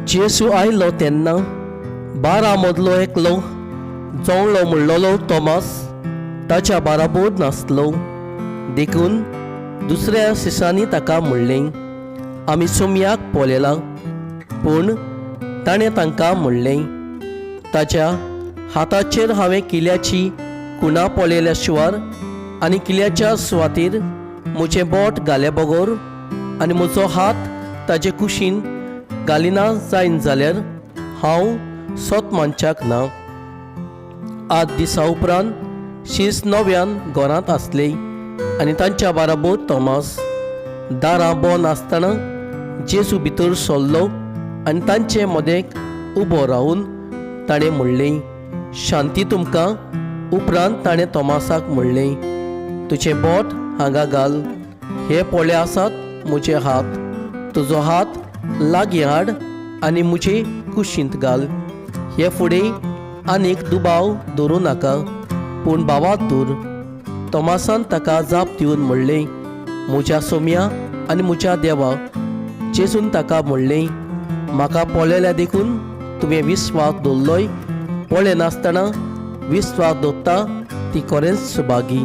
जेसू आयलो तेन्ना 12 मदलो एकलो जोंगलो म्हणलोलो तोमास ताच्या बाराबोर नासलो. देखून दुसऱ्या शिसांनी ताका म्हणलें, आमी सोमयाक पळयला. पूण ताणें तांकां म्हणलें, ताच्या हाताचेर हांवें किल्ल्याची कुणां पळयल्या शिवार आनी किल्ल्याच्या सुवातेर म्हजें बोट घाले बगोर आनी म्हजो हात ताचे कुशीन घालिना जायन जाल्यार हांव सोत मनशाक ना. 8 दिसां उपरांत शीस 9व्यान घरांत आसले आनी तांच्या बाराबोर तोमास. दारां बंद आसतना जेसू भितर सरलो आनी तांचे मदेक उबो रावन ताणें म्हणलें, शांती तुमकां. उपरांत ताणें तोमासाक म्हणलें, तुजें बोट हांगा घाल. हे पळय आसात म्हजे हात. तुजो हात लागीं हाड आनी म्हजे कुशींत घाल. हे फुडें आनीक दुबाव दवरूं नाका, पूण भावात दूर. तोमासान ताका जाप दिवन म्हणलें, म्हज्या सोम्या आनी म्हज्या देवा. जेजून ताका म्हणलें, म्हाका पळयल्या देखून तुवें विस्वास दवरलोय. पळय नासतना विस्वास दवरता ती खरेंच सुभागी.